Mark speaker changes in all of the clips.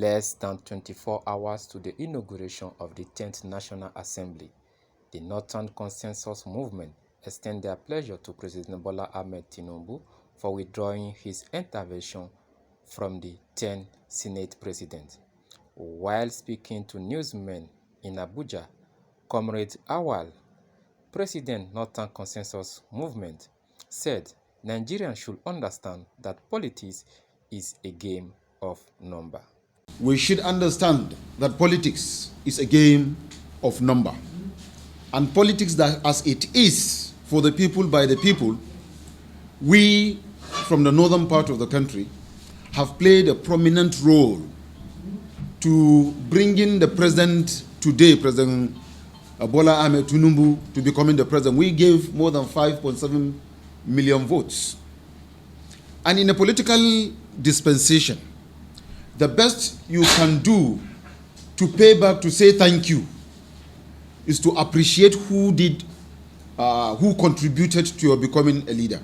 Speaker 1: less than 24 hours to the inauguration of the 10th National Assembly, the Northern Consensus Movement extend their pleasure to President Bola Ahmed Tinubu for withdrawing his intervention from the 10th Senate President. While speaking to newsmen in Abuja, Comrade Awal, President Northern Consensus Movement, said Nigerians should understand that politics is a game of number.
Speaker 2: We should understand that politics is a game of number. And politics, that as it is for the people, by the people, we from the northern part of the country have played a prominent role to bring in the president today, President Bola Ahmed Tinubu, to becoming the president. We gave more than 5.7 million votes. And in a political dispensation, the best you can do to pay back, to say thank you, is to appreciate who contributed to your becoming a leader.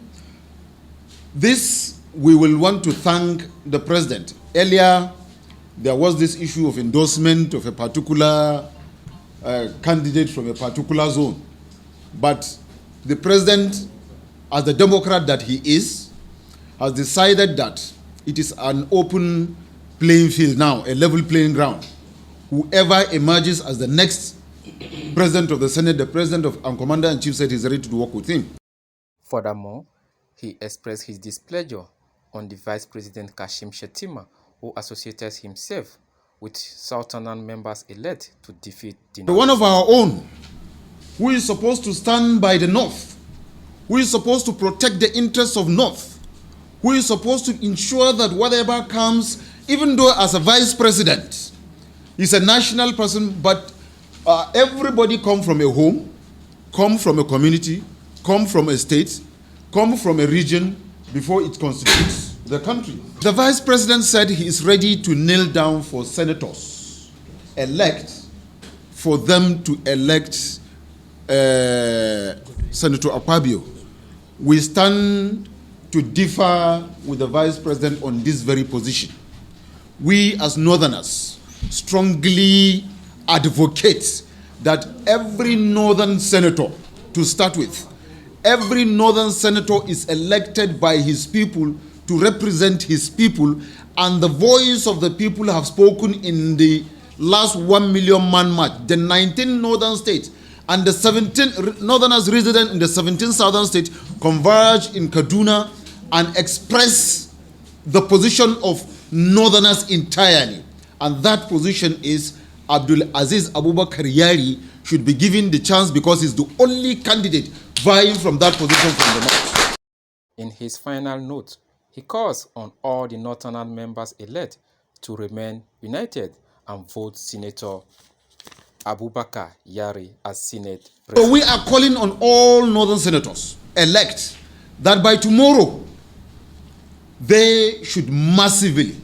Speaker 2: This, we will want to thank the president. Earlier, there was this issue of endorsement of a particular candidate from a particular zone. But the president, as the Democrat that he is, has decided that it is an open playing field now, a level playing ground. Whoever emerges as the next president of the Senate, the president and commander-in-chief said he's ready to work with him.
Speaker 1: Furthermore, he expressed his displeasure on the Vice President Kashim Shetima, who associated himself with Southern members-elect to defeat the North.
Speaker 2: One of our own, who is supposed to stand by the North, who is supposed to protect the interests of North, who is supposed to ensure that whatever comes, even though as a vice president, he's a national person, but everybody come from a home, come from a community, come from a state, come from a region before it constitutes the country. The vice president said he is ready to kneel down for senators, elect, for them to elect Senator Akpabio. We stand to differ with the vice president on this very position. We as Northerners strongly advocate that every Northern senator, to start with, every Northern senator is elected by his people to represent his people, and the voice of the people have spoken in the last 1 million man march. The 19 Northern states and the 17 Northerners resident in the 17 Southern states converge in Kaduna and express the position of Northerners entirely. And that position is Abdul Aziz Abubakar Yari should be given the chance because he's the only candidate vying from that position from the North.
Speaker 1: In his final note, he calls on all the Northern members-elect to remain united and vote Senator Abubakar Yari as Senate President.
Speaker 2: So we are calling on all Northern senators elect that by tomorrow they should massively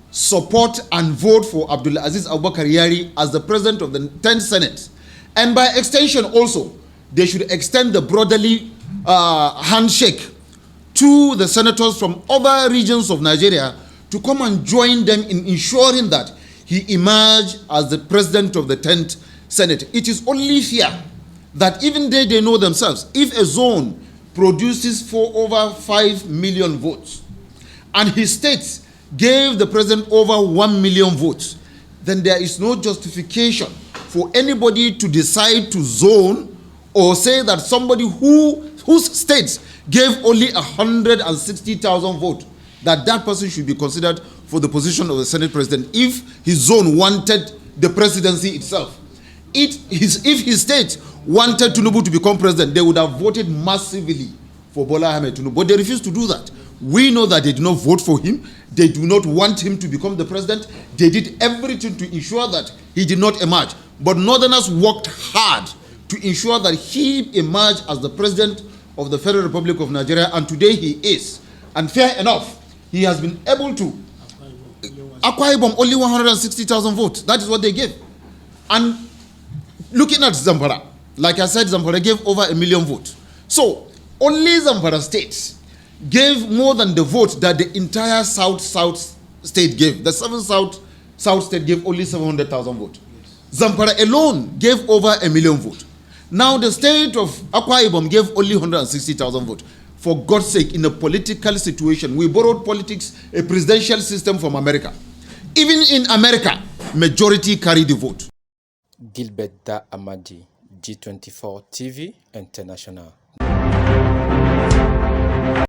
Speaker 2: support and vote for Abdul Aziz Abubakar Yari as the president of the 10th Senate. And by extension also, they should extend the brotherly handshake to the senators from other regions of Nigeria to come and join them in ensuring that he emerge as the president of the 10th Senate. It is only fair that even they know themselves, if a zone produces for over 5 million votes and his state gave the president over 1 million votes, then there is no justification for anybody to decide to zone or say that somebody whose states gave only 160,000 votes, that person should be considered for the position of the Senate President if his zone wanted the presidency itself. If his state wanted Tinubu to become president, they would have voted massively for Bola Ahmed Tinubu, but they refused to do that. We know that they did not vote for him. They do not want him to become the president. They did everything to ensure that he did not emerge. But Northerners worked hard to ensure that he emerged as the president of the Federal Republic of Nigeria, and today he is. And fair enough, he has been able to acquire only 160,000 votes. That is what they gave. And looking at Zamfara, like I said, Zamfara gave over 1 million votes. So only Zamfara state gave more than the vote that the entire South state gave. The 7 South South State gave only 700,000 votes. Zamfara alone gave over 1 million votes. Now the state of Akwa Ibom gave only 160,000 votes. For God's sake, in a political situation, we borrowed politics, a presidential system from America. Even in America, majority carry the vote.
Speaker 1: Gilbert Da Amadi, G24 TV International.